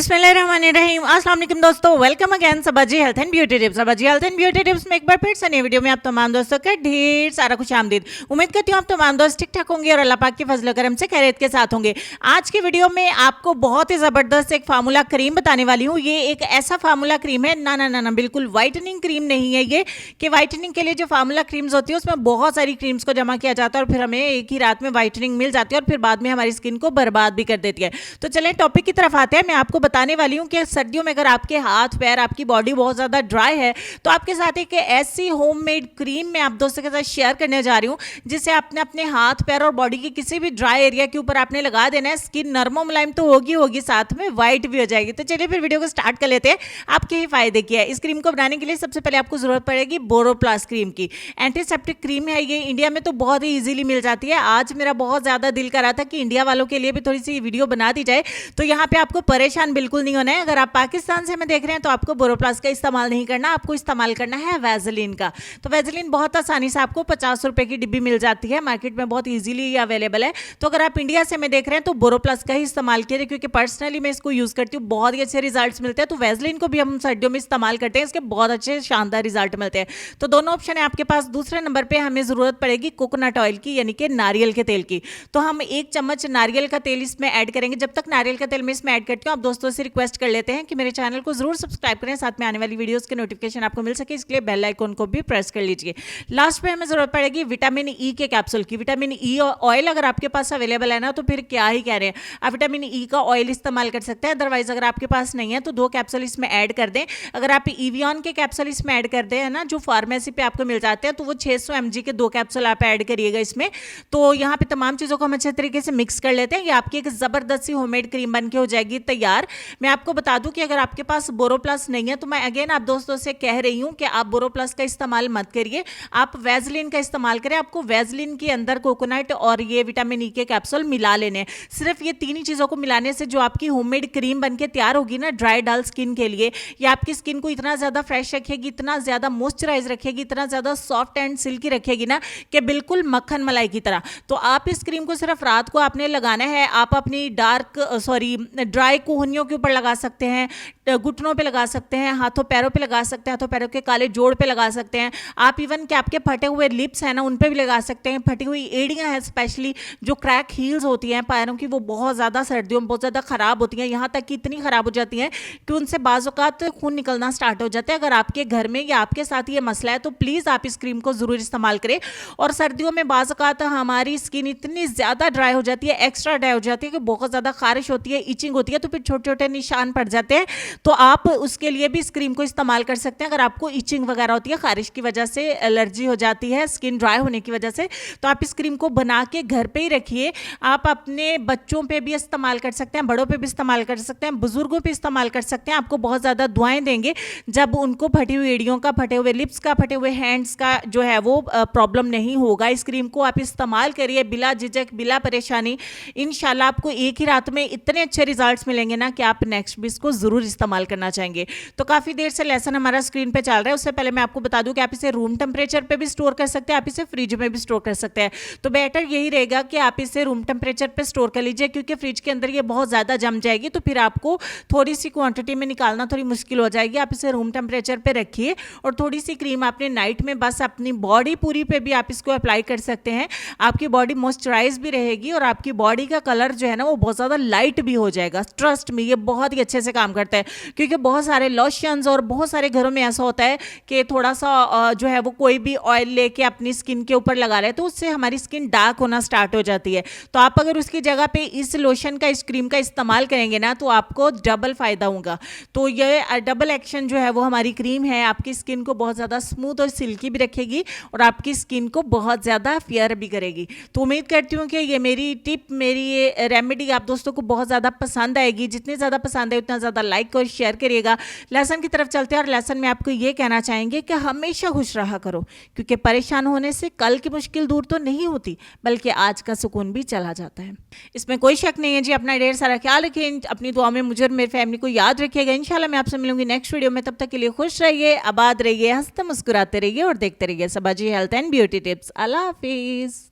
बिस्मिल्लाहिर्रहमानिर्रहीम। अस्सलाम वालेकुम दोस्तों, welcome again Sabaji health and beauty tips. Sabaji health and beauty tips में एक बार फिर से नई वीडियो में आप तमाम दोस्तों का ढेर सारा खुश आमदीद। उम्मीद करती हूँ आप तमाम दोस्त ठीक ठाक होंगे और अल्लाह पाक की फजल करम से खैरियत के साथ होंगे। आज की वीडियो में आपको बहुत ही ज़बरदस्त एक फार्मूला क्रीम बताने वाली हूँ। ये एक ऐसा फार्मूला क्रीम है, ना बिल्कुल वाइटनिंग क्रीम नहीं है ये, कि वाइटनिंग के लिए जो फार्मूला क्रीम्स होती है उसमें बहुत सारी क्रीम्स को जमा किया जाता है और फिर हमें एक ही रात में वाइटनिंग मिल जाती है और फिर बाद में हमारी स्किन को बर्बाद भी कर देती है। तो चलें टॉपिक की तरफ आते हैं। मैं आपको बताने वाली हूँ कि सर्दियों में अगर आपके हाथ पैर आपकी बॉडी बहुत ज़्यादा ड्राई है तो आपके साथ एक ऐसी होममेड क्रीम मैं आप दोस्तों के साथ शेयर करने जा रही हूँ जिसे आपने अपने हाथ पैर और बॉडी के किसी भी ड्राई एरिया के ऊपर आपने लगा देना है। स्किन नरमो मुलायम तो होगी, साथ में वाइट भी हो जाएगी। तो चलिए फिर वीडियो को स्टार्ट कर लेते हैं। आपके ही फायदे की है। इस क्रीम को बनाने के लिए सबसे पहले आपको जरूरत पड़ेगी बोरोप्लस क्रीम की। एंटीसेप्टिक क्रीम है ये, इंडिया में तो बहुत ही ईजिली मिल जाती है। आज मेरा बहुत ज़्यादा दिल कर रहा था कि इंडिया वालों के लिए भी थोड़ी सी वीडियो बना दी जाए, तो यहाँ पे आपको परेशान बिल्कुल नहीं होना है। अगर आप पाकिस्तान से हमें देख रहे हैं तो आपको बोरोप्लस का इस्तेमाल नहीं करना, आपको इस्तेमाल करना है वैसलीन का। तो वैसलीन बहुत आसानी से आपको 50 रुपए की डिब्बी मिल जाती है, मार्केट में बहुत इजीली अवेलेबल है। तो अगर आप इंडिया से हमें देख रहे हैं तो बोरोप्लस का ही इस्तेमाल कीजिए, क्योंकि पर्सनली मैं इसको यूज करती हूँ, बहुत ही अच्छे रिजल्ट्स मिलते हैं। तो वैसलीन को भी हम सर्दियों में इस्तेमाल करते हैं, इसके बहुत अच्छे शानदार रिजल्ट मिलते हैं। तो दोनों ऑप्शन है आपके पास। दूसरे नंबर पर हमें जरूरत पड़ेगी कोकोनट ऑयल की, यानी कि नारियल के तेल की। तो हम 1 चम्मच नारियल का तेल इसमें ऐड करेंगे। जब तक नारियल का तेल मैं इसमें ऐड करती हूँ, आप दोस्तों से रिक्वेस्ट कर लेते हैं कि मेरे चैनल को जरूर सब्सक्राइब करें, साथ में आने वाली वीडियोस के नोटिफिकेशन आपको मिल सके, इसके लिए बेल आइकन को भी प्रेस कर लीजिए। लास्ट पे हमें जरूरत पड़ेगी विटामिन ई के कैप्सूल की। विटामिन ई ऑयल अगर आपके पास अवेलेबल है ना तो फिर क्या ही कह रहे हैं, आप विटामिन ई का ऑयल इस्तेमाल कर सकते हैं। अदरवाइज अगर आपके पास नहीं है तो 2 कैप्सूल इसमें ऐड कर दें। अगर आप इवियन के कैप्सूल इसमें ऐड कर दें है ना, जो फार्मेसी पे आपको मिल जाते हैं, तो वो 600 mg के 2 कैप्सूल आप ऐड करिएगा इसमें। तो यहाँ पे तमाम चीज़ों को हम अच्छे तरीके से मिक्स कर लेते हैं। ये आपकी एक ज़बरदस्त सी होममेड क्रीम बन के हो जाएगी तैयार। मैं आपको बता दूं कि अगर आपके पास बोरोप्लस नहीं है तो मैं अगेन आप दोस्तों से कह रही हूं कि आप बोरोप्लस का इस्तेमाल मत करिए, आप वैसलीन का इस्तेमाल करें। आपको वैसलीन के अंदर कोकोनट और ये विटामिन ई के कैप्सूल मिला लेने हैं। सिर्फ ये 3 ही चीज़ों को मिलाने से जो आपकी होममेड क्रीम बन के तैयार होगी ना ड्राई डल स्किन के लिए, ये आपकी स्किन को इतना ज़्यादा फ्रेश रखेगी, इतना ज़्यादा मॉइस्चराइज रखेगी, इतना ज़्यादा सॉफ्ट एंड सिल्की रखेगी ना कि बिल्कुल मक्खन मलाई की तरह। तो आप इस क्रीम को सिर्फ रात को आपने लगाना है। आप अपनी ड्राई कोहनियों के ऊपर लगा सकते हैं, घुटनों पे लगा सकते हैं, हाथों पैरों पे लगा सकते हैं, हाथों पैरों के काले जोड़ पे लगा सकते हैं। आप इवन कि आपके फटे हुए लिप्स हैं ना उन पे भी लगा सकते हैं। फटी हुई एड़ियां हैं, स्पेशली जो क्रैक हील्स होती हैं पैरों की, वो बहुत ज़्यादा सर्दियों में बहुत ज़्यादा ख़राब होती हैं, यहाँ तक कि इतनी ख़राब हो जाती हैं कि उनसे बाज़ औक़ात खून निकलना स्टार्ट हो जाता है। अगर आपके घर में या आपके साथ ये मसला है तो प्लीज़ आप इस क्रीम को ज़रूर इस्तेमाल करें। और सर्दियों में बाज़ औक़ात हमारी स्किन इतनी ज़्यादा ड्राई हो जाती है, एक्स्ट्रा ड्राई हो जाती है कि बहुत ज़्यादा खारिश होती है, इचिंग होती है, तो फिर छोटे छोटे निशान पड़ जाते हैं। तो आप उसके लिए भी इस क्रीम को इस्तेमाल कर सकते हैं। अगर आपको इचिंग वगैरह होती है, खारिश की वजह से एलर्जी हो जाती है, स्किन ड्राई होने की वजह से, तो आप इस क्रीम को बना के घर पे ही रखिए। आप अपने बच्चों पे भी इस्तेमाल कर सकते हैं, बड़ों पे भी इस्तेमाल कर सकते हैं, बुजुर्गों पे इस्तेमाल कर सकते हैं। आपको बहुत ज़्यादा दुआएं देंगे जब उनको फटी हुई एड़ियों का, फटे हुए लिप्स का, फटे हुए हैंड्स का जो है वो प्रॉब्लम नहीं होगा। इस क्रीम को आप इस्तेमाल करिए बिला झिझक, बिला परेशानी। इंशाल्लाह आपको एक ही रात में इतने अच्छे रिजल्ट्स मिलेंगे ना कि आप नेक्स्ट भी इसको ज़रूर इस्तेमाल करना चाहेंगे। तो काफ़ी देर से लेसन हमारा स्क्रीन पे चल रहा है। उससे पहले मैं आपको बता दूं कि आप इसे रूम टेम्परेचर पे भी स्टोर कर सकते हैं, आप इसे फ्रिज में भी स्टोर कर सकते हैं। तो बेटर यही रहेगा कि आप इसे रूम टेम्परेचर पे स्टोर कर लीजिए, क्योंकि फ्रिज के अंदर ये बहुत ज़्यादा जम जाएगी, तो फिर आपको थोड़ी सी क्वांटिटी में निकालना थोड़ी मुश्किल हो जाएगी। आप इसे रूम टेम्परेचर पर रखिए और थोड़ी सी क्रीम आपने नाइट में बस अपनी बॉडी पूरी पे भी आप इसको अप्लाई कर सकते हैं। आपकी बॉडी मॉइस्चराइज भी रहेगी और आपकी बॉडी का कलर जो है ना वो बहुत ज़्यादा लाइट भी हो जाएगा। ट्रस्ट में ये बहुत ही अच्छे से काम करता है, क्योंकि बहुत सारे लोशंस और बहुत सारे घरों में ऐसा होता है कि थोड़ा सा जो है वो कोई भी ऑयल लेके अपनी स्किन के ऊपर लगा रहे हैं तो उससे हमारी स्किन डार्क होना स्टार्ट हो जाती है। तो आप अगर उसकी जगह पे इस लोशन का, इस क्रीम का इस्तेमाल करेंगे ना तो आपको डबल फायदा होगा। तो ये डबल एक्शन जो है वो हमारी क्रीम है, आपकी स्किन को बहुत ज़्यादा स्मूथ और सिल्की भी रखेगी और आपकी स्किन को बहुत ज़्यादा फेयर भी करेगी। तो उम्मीद करती हूँ कि ये मेरी टिप, मेरी ये रेमेडी आप दोस्तों को बहुत ज़्यादा पसंद आएगी। जितनी ज़्यादा पसंद है उतना ज़्यादा लाइक और शेयर करिएगा। लेसन की तरफ चलते हैं और लेसन में आपको ये कहना चाहेंगे कि हमेशा खुश रहा करो, क्योंकि परेशान होने से कल की मुश्किल दूर तो नहीं होती बल्कि आज का सुकून भी चला जाता है। इसमें कोई शक नहीं है जी। अपना ढेर सारा ख्याल रखें, अपनी दुआ में मुझे और मेरी फैमिली को याद रखिएगा। इंशाल्लाह मैं आपसे मिलूंगी नेक्स्ट वीडियो में। तब तक के लिए खुश रहिए, आबाद रहिए, हंसते मुस्कुराते रहिए और देखते रहिए सबाजी हेल्थ एंड ब्यूटी टिप्स। अल्लाह हाफिज़।